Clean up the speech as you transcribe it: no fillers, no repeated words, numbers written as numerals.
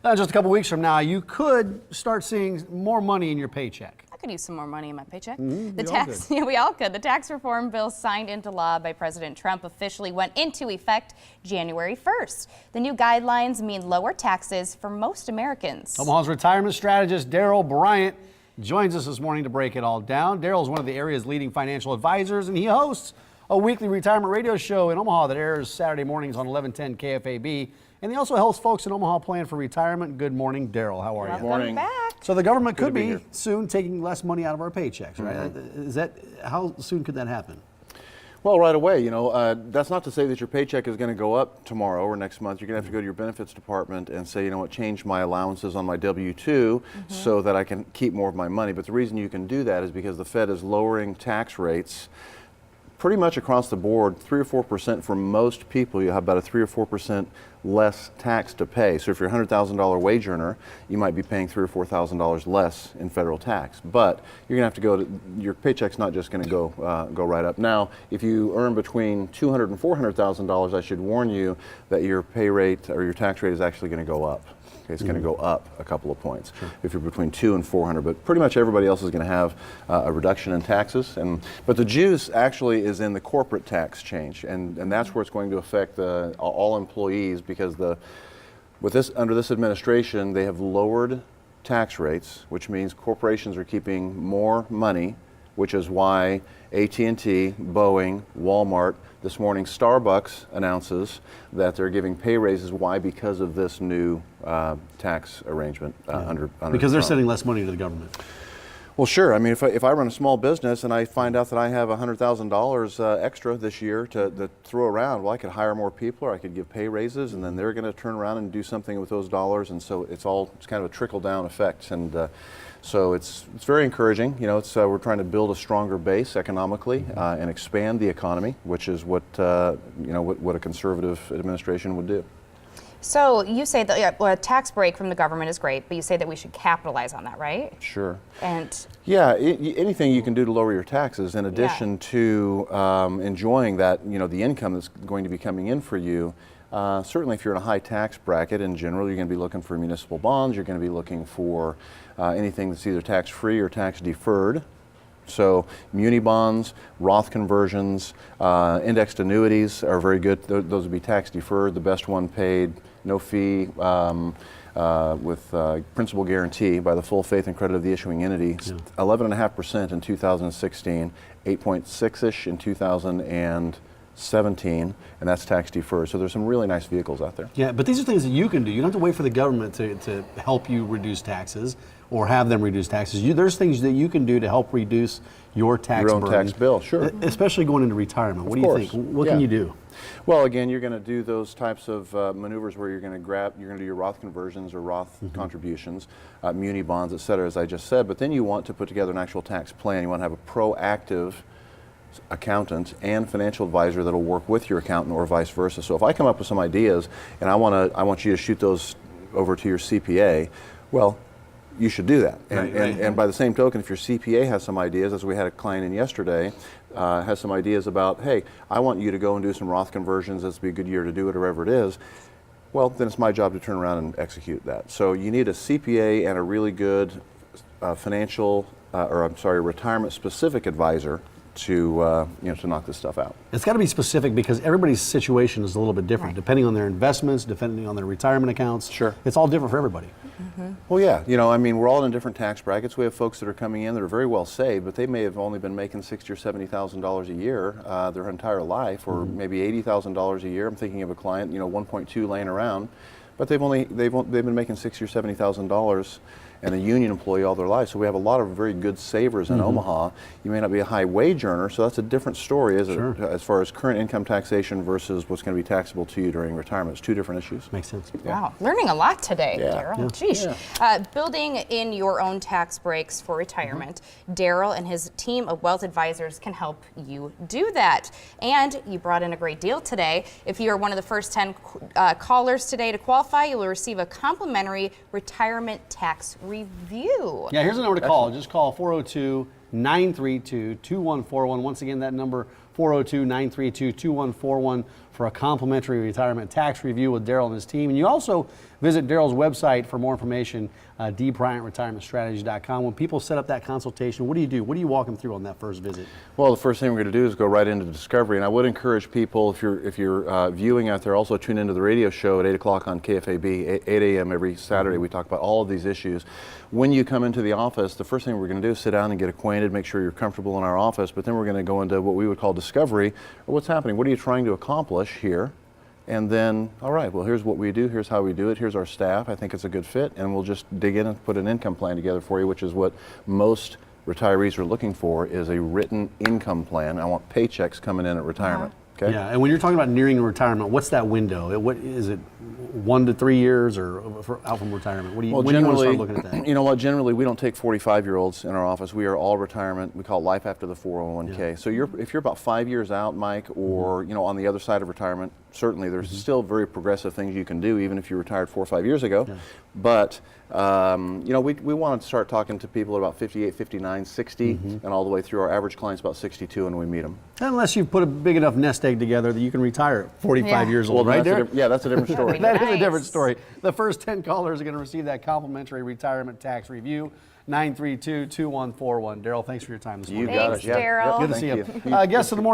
Just a couple weeks from now, you could start seeing more money in your paycheck. I could use some more money in my paycheck. We all could. The tax reform bill signed into law by President Trump officially went into effect January 1st. The new guidelines mean lower taxes for most Americans. Omaha's retirement strategist Bryant joins us this morning to break it all down. Daryl's one of the area's leading financial advisors, and he hosts a weekly retirement radio show in Omaha that airs Saturday mornings on 1110 KFAB. And he also helps folks in Omaha plan for retirement. Good morning, Daryl. How are you? Welcome morning. Back. So the government could be soon taking less money out of our paychecks, right? How soon could that happen? Well, right away. That's not to say that your paycheck is going to go up tomorrow or next month. You're going to have to go to your benefits department and say, change my allowances on my W-2 so that I can keep more of my money. But the reason you can do that is because the Fed is lowering tax rates pretty much across the board, 3 or 4% for most people. You have about a 3 or 4% less tax to pay. So if you're a $100,000 wage earner, you might be paying $3,000 or $4,000 less in federal tax. But you're going to have to your paycheck's not just going to go right up. Now, if you earn between $200,000 and $400,000, I should warn you that your pay rate or your tax rate is actually going to go up. Okay, it's going to go up a couple of points if you're between 200 and 400, but pretty much everybody else is going to have a reduction in taxes. But the juice actually is in the corporate tax change, and that's where it's going to affect all employees, because under this administration they have lowered tax rates, which means corporations are keeping more money, which is why AT&T, Boeing, Walmart, this morning Starbucks announces that they're giving pay raises. Why? Because of this new tax arrangement under because they're Trump. sending less money to the government. Well, sure. I mean, if I run a small business and I find out that I have $100,000 extra this year to throw around, well, I could hire more people, or I could give pay raises, and then they're going to turn around and do something with those dollars, and so it's kind of a trickle down effect, and so it's very encouraging. We're trying to build a stronger base economically and expand the economy, which is what a conservative administration would do. So you say that a tax break from the government is great, but you say that we should capitalize on that, right? Sure. And yeah, anything you can do to lower your taxes, in addition to enjoying that, the income that's going to be coming in for you. Certainly, if you're in a high tax bracket, in general, you're going to be looking for municipal bonds. You're going to be looking for anything that's either tax-free or tax-deferred. So muni bonds, Roth conversions, indexed annuities are very good. Those would be tax-deferred. The best one paid, no fee, with principal guarantee by the full faith and credit of the issuing entity. 11.5% in 2016, 8.6-ish in 2017, and that's tax deferred. So there's some really nice vehicles out there. Yeah, but these are things that you can do. You don't have to wait for the government to help you reduce taxes or have them reduce taxes. There's things that you can do to help reduce your tax burden. Your own tax bill, sure. Especially going into retirement. What do you think? What can you do? Well, again, you're going to do those types of maneuvers where you're going to do your Roth conversions or Roth contributions, muni bonds, et cetera, as I just said. But then you want to put together an actual tax plan. You want to have a proactive accountant and financial advisor that'll work with your accountant, or vice versa. So if I come up with some ideas and I want you to shoot those over to your CPA, well, you should do that. And by the same token, if your CPA has some ideas, as we had a client in yesterday, has some ideas about, hey, I want you to go and do some Roth conversions, this would be a good year to do it, or whatever it is, well, then it's my job to turn around and execute that. So you need a CPA and a really good retirement specific advisor to knock this stuff out. It's got to be specific, because everybody's situation is a little bit different, depending on their investments, depending on their retirement accounts. Sure. It's all different for everybody. Well, yeah, we're all in different tax brackets. We have folks that are coming in that are very well saved, but they may have only been making $60,000 or $70,000 a year their entire life, or maybe $80,000 a year. I'm thinking of a client, 1.2 laying around, but they've been making $60,000 or $70,000 and a union employee all their life. So we have a lot of very good savers in Omaha. You may not be a high wage earner, so that's a different story as far as current income taxation versus what's going to be taxable to you during retirement. It's two different issues. Makes sense. Yeah. Wow, learning a lot today, Yeah. Daryl. Geesh. Yeah. Building in your own tax breaks for retirement, Daryl and his team of wealth advisors can help you do that. And you brought in a great deal today. If you are one of the first 10 callers today to qualify, you will receive a complimentary retirement tax review. Yeah, here's a number to call. Just call 402-932-2141. Once again, that number, 402-932-2141 for a complimentary retirement tax review with Daryl and his team. And you also visit Daryl's website for more information, dbryantretirementstrategies.com. When people set up that consultation, what do you do? What do you walk them through on that first visit? Well, the first thing we're going to do is go right into discovery, and I would encourage people, if you're viewing out there, also tune into the radio show at 8 o'clock on KFAB, 8 a.m. every Saturday. We talk about all of these issues. When you come into the office, the first thing we're going to do is sit down and get acquainted, make sure you're comfortable in our office, but then we're going to go into what we would call discovery, or what's happening, what are you trying to accomplish here? And then, all right, well, here's what we do, here's how we do it, here's our staff, I think it's a good fit, and we'll just dig in and put an income plan together for you, which is what most retirees are looking for, is a written income plan. I want paychecks coming in at retirement. Okay? Yeah, and when you're talking about nearing retirement, what's that window? What is it, 1 to 3 years, or out from retirement? When do you want to start looking at that? You know what? Generally, we don't take 45-year-olds in our office. We are all retirement. We call it life after the 401k. Yeah. So if you're about 5 years out, Mike, or on the other side of retirement, certainly there's still very progressive things you can do, even if you retired 4 or 5 years ago. Yeah. But we want to start talking to people at about 58, 59, 60, and all the way through. Our average client's about 62 when we meet them. Unless you've put a big enough nest egg together that you can retire at 45 years old, right, Derek? That's a different story. That is a different story. The first 10 callers are going to receive that complimentary retirement tax review. 932-2141. Daryl, thanks for your time this morning. You got Thanks, it. Yeah. Daryl. Good to see you. Guests of the morning.